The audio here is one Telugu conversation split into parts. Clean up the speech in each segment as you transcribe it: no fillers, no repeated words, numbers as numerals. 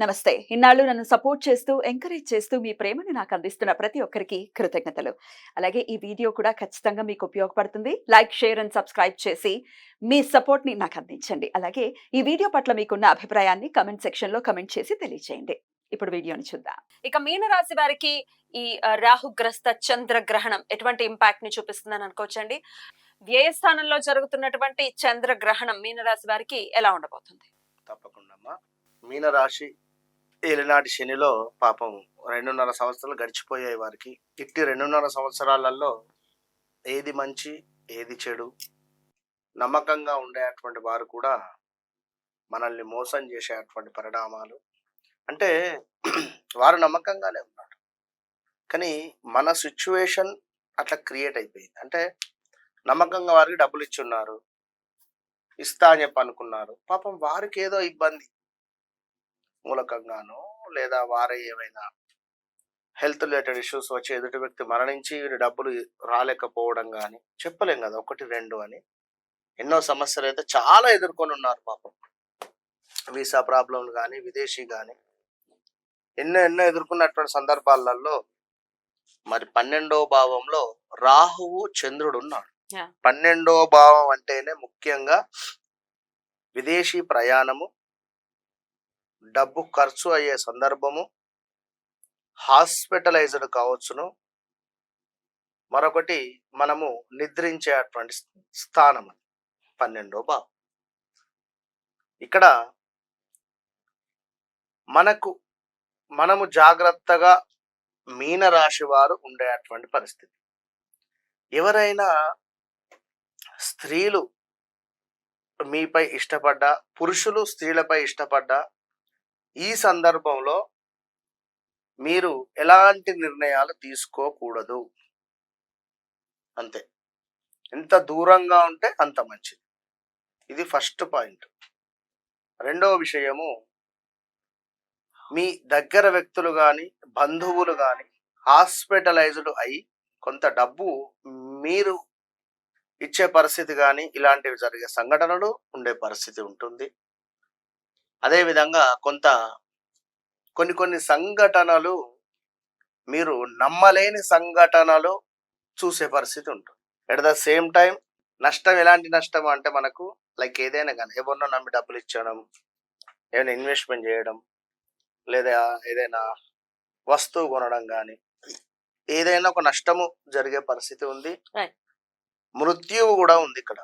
నమస్తే. ఇన్నాళ్ళు నన్ను సపోర్ట్ చేస్తూ, ఎంకరేజ్ చేస్తూ మీ ప్రేమని నాకు అందిస్తున్న ప్రతి ఒక్కరికి కృతజ్ఞతలు. అలాగే ఈ వీడియో కూడా ఖచ్చితంగా మీకు ఉపయోగపడుతుంది. లైక్, షేర్ అండ్ సబ్స్క్రైబ్ చేసి మీ సపోర్ట్‌ని నాకు అందించండి. అలాగే ఈ వీడియో పట్ల మీకున్న అభిప్రాయాన్ని కామెంట్ సెక్షన్‌లో కామెంట్ చేసి తెలియజేయండి. ఇప్పుడు వీడియోని చూద్దాం. ఇక మీన రాశి వారికి ఈ రాహుగ్రస్త చంద్రగ్రహణం ఎటువంటి ఇంపాక్ట్ ని చూపిస్తుందని అనుకోవచ్చండి? వ్యయ స్థానంలో జరుగుతున్నటువంటి చంద్రగ్రహణం మీన రాశి వారికి ఎలా ఉండబోతుంది? తప్పకుండా అమ్మా. మీనరాశి ఏలినాటి శనిలో పాపం 2.5 సంవత్సరాలు గడిచిపోయాయి వారికి. ఇట్టి 2.5 సంవత్సరాలలో ఏది మంచి ఏది చెడు నమ్మకంగా ఉండేటువంటి వారు కూడా మనల్ని మోసం చేసేటువంటి పరిణామాలు. అంటే వారు నమ్మకంగానే ఉన్నారు, కానీ మన సిచ్యువేషన్ అట్లా క్రియేట్ అయిపోయింది. అంటే నమ్మకంగా వారికి డబ్బులు ఇచ్చున్నారు, ఇస్తా అని చెప్పి అనుకున్నారు. పాపం వారికి ఏదో ఇబ్బంది మూలకంగానో లేదా వారి ఏమైనా హెల్త్ రిలేటెడ్ ఇష్యూస్ వచ్చి ఎదుటి వ్యక్తి మరణించి వీరి డబ్బులు రాలేకపోవడం కానీ చెప్పలేం కదా, 1-2 అని ఎన్నో సమస్యలు అయితే చాలా ఎదుర్కొని ఉన్నారు పాపం. వీసా ప్రాబ్లంలు కానీ విదేశీ కానీ ఎన్నో ఎదుర్కొన్నటువంటి సందర్భాలలో మరి 12వ భావంలో రాహువు చంద్రుడు ఉన్నాడు. 12వ భావం అంటేనే ముఖ్యంగా విదేశీ ప్రయాణము, డబ్బు ఖర్చు అయ్యే సందర్భము, హాస్పిటలైజ్డ్ కావచ్చును, మరొకటి మనము నిద్రించేటువంటి స్థానం 12వ భావం. ఇక్కడ మనము జాగ్రత్తగా మీనరాశి వారు ఉండేటువంటి పరిస్థితి. ఎవరైనా స్త్రీలు మీపై ఇష్టపడ్డా, పురుషులు స్త్రీలపై ఇష్టపడ్డా ఈ సందర్భంలో మీరు ఎలాంటి నిర్ణయాలు తీసుకోకూడదు. అంతే, ఎంత దూరంగా ఉంటే అంత మంచిది. ఇది ఫస్ట్ పాయింట్. రెండవ విషయము, మీ దగ్గర వ్యక్తులు కానీ బంధువులు కానీ హాస్పిటలైజ్డ్ అయి కొంత డబ్బు మీరు ఇచ్చే పరిస్థితి కానీ ఇలాంటివి జరిగే సంఘటనలు ఉండే పరిస్థితి ఉంటుంది. అదేవిధంగా కొన్ని సంఘటనలు మీరు నమ్మలేని సంఘటనలు చూసే పరిస్థితి ఉంటుంది. ఎట్ ద సేమ్ టైం నష్టం, ఎలాంటి నష్టం అంటే మనకు లైక్ ఏదైనా కానీ ఎవరినో నమ్మి డబ్బులు ఇచ్చడం, ఏదైనా ఇన్వెస్ట్మెంట్ చేయడం, లేదా ఏదైనా వస్తువు కొనడం కానీ ఏదైనా ఒక నష్టము జరిగే పరిస్థితి ఉంది. మృత్యువు కూడా ఉంది ఇక్కడ.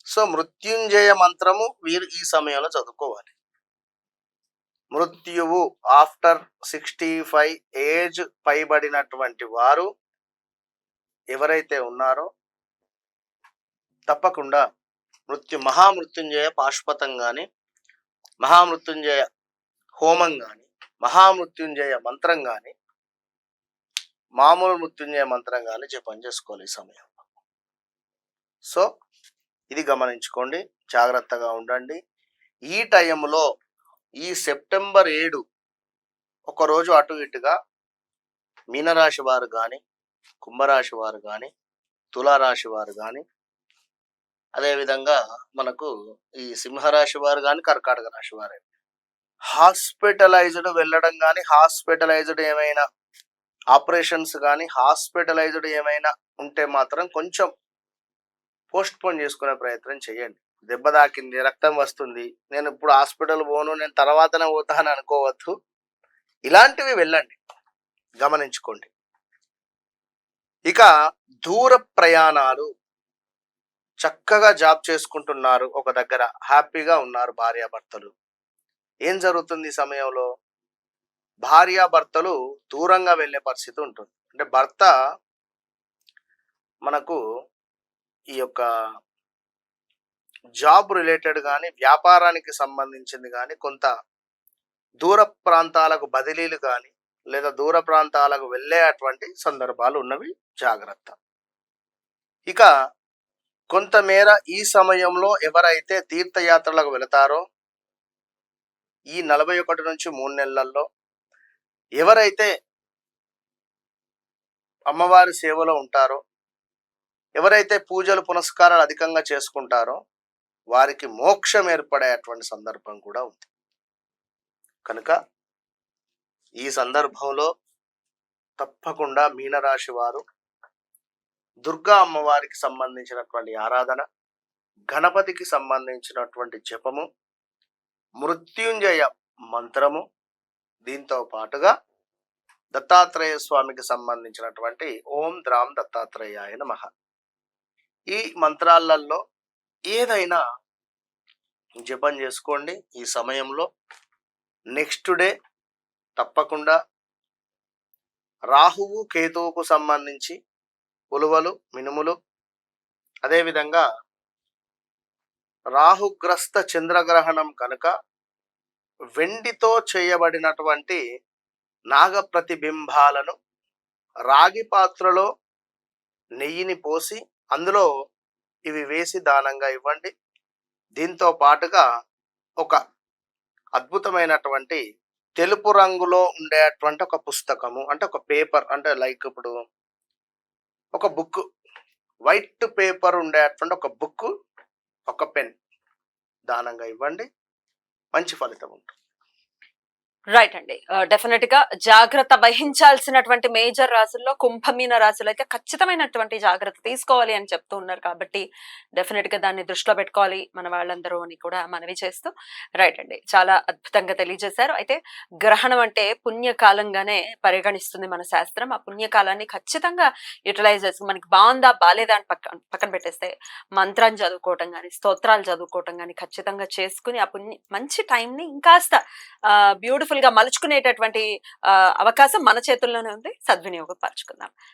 సో మృత్యుంజయ మంత్రము వీరు ఈ సమయంలో చదువుకోవాలి. మృత్యువు ఆఫ్టర్ 65 ఏజ్ పైబడినటువంటి వారు ఎవరైతే ఉన్నారో తప్పకుండా మహామృత్యుంజయ పాశుపతం కానీ, మహామృత్యుంజయ హోమం కానీ, మహామృత్యుంజయ మంత్రం కానీ, మామూలు మృత్యుంజయ మంత్రం కానీ జపం చేసుకోవాలి ఈ సమయంలో. సో ఇది గమనించుకోండి, జాగ్రత్తగా ఉండండి. ఈ టైంలో ఈ సెప్టెంబర్ 7 ఒకరోజు అటు ఇటుగా మీనరాశి వారు కానీ, కుంభరాశి వారు కానీ, తులారాశి వారు కానీ, అదేవిధంగా మనకు ఈ సింహరాశి వారు కానీ, కర్కాటక రాశి వారు హాస్పిటలైజ్డ్ వెళ్ళడం కానీ, హాస్పిటలైజ్డ్ ఏమైనా ఆపరేషన్స్ కానీ, హాస్పిటలైజ్డ్ ఏమైనా ఉంటే మాత్రం కొంచెం పోస్ట్ పోన్ చేసుకునే ప్రయత్నం చేయండి. దెబ్బ తాకింది, రక్తం వస్తుంది, నేను ఇప్పుడు హాస్పిటల్ పోను, నేను తర్వాతనే పోతాను అనుకోవద్దు. ఇలాంటివి వెళ్ళండి, గమనించుకోండి. ఇక దూర ప్రయాణాలు, చక్కగా జాబ్ చేసుకుంటున్నారు, ఒక దగ్గర హ్యాపీగా ఉన్నారు భార్యాభర్తలు. ఏం జరుగుతుంది ఈ సమయంలో? భార్యాభర్తలు దూరంగా వెళ్ళే పరిస్థితి ఉంటుంది. అంటే భర్త మనకు ఈ యొక్క జాబ్ రిలేటెడ్ కానీ, వ్యాపారానికి సంబంధించింది కానీ, కొంత దూర ప్రాంతాలకు బదిలీలు కానీ, లేదా దూర ప్రాంతాలకు వెళ్ళేటువంటి సందర్భాలు ఉన్నవి, జాగ్రత్త. ఇక కొంతమేర ఈ సమయంలో ఎవరైతే తీర్థయాత్రలకు వెళతారో ఈ 41 నుంచి 3 నెలల్లో, ఎవరైతే అమ్మవారి సేవలో ఉంటారో, ఎవరైతే పూజలు పునస్కారాలు అధికంగా చేసుకుంటారో వారికి మోక్షం ఏర్పడేటువంటి సందర్భం కూడా ఉంది. కనుక ఈ సందర్భంలో తప్పకుండా మీనరాశి వారు దుర్గా అమ్మవారికి సంబంధించినటువంటి ఆరాధన, గణపతికి సంబంధించినటువంటి జపము, మృత్యుంజయ మంత్రము, దీంతో పాటుగా దత్తాత్రేయ స్వామికి సంబంధించినటువంటి ఓం ద్రాం దత్తాత్రేయాయ నమః ఈ మంత్రాలలో ఏదైనా జపం చేసుకోండి. ఈ సమయంలో నెక్స్ట్ డే తప్పకుండా రాహువు కేతువుకు సంబంధించి ఉలువలు, మినుములు, అదేవిధంగా రాహుగ్రస్త చంద్రగ్రహణం కనుక వెండితో చేయబడినటువంటి నాగ ప్రతిబింబాలను రాగి పాత్రలో నెయ్యిని పోసి అందులో ఇవి వేసి దానంగా ఇవ్వండి. దీంతో పాటుగా ఒక అద్భుతమైనటువంటి తెలుపు రంగులో ఉండేటువంటి ఒక పుస్తకము, అంటే ఒక పేపర్, అంటే లైక్ ఇప్పుడు ఒక బుక్, వైట్ పేపర్ ఉండేటువంటి ఒక బుక్, ఒక పెన్ దానంగా ఇవ్వండి. మంచి ఫలితం ఉంటుంది. రైట్ అండి. డెఫినెట్ గా జాగ్రత్త వహించాల్సినటువంటి మేజర్ రాశుల్లో కుంభమీన రాశులు అయితే ఖచ్చితమైనటువంటి జాగ్రత్త తీసుకోవాలి అని చెప్తూ ఉన్నారు కాబట్టి డెఫినెట్ గా దాన్ని దృష్టిలో పెట్టుకోవాలి మన వాళ్ళందరూ అని కూడా మనవి చేస్తూ, రైట్ అండి, చాలా అద్భుతంగా తెలియజేశారు. అయితే గ్రహణం అంటే పుణ్యకాలంగానే పరిగణిస్తుంది మన శాస్త్రం. ఆ పుణ్యకాలాన్ని ఖచ్చితంగా యూటిలైజ్ చేసుకుని మనకి బాగుందా బాలేదా అని పక్కన పెట్టేస్తే మంత్రాన్ని చదువుకోవటం కానీ, స్తోత్రాలు చదువుకోవటం కానీ ఖచ్చితంగా చేసుకుని ఆ మంచి టైంని ఇంకాస్త బ్యూటిఫుల్ గా మలుచుకునేటటువంటి అవకాశం మన చేతుల్లోనే ఉంది. సద్వినియోగపరచుకుందాం.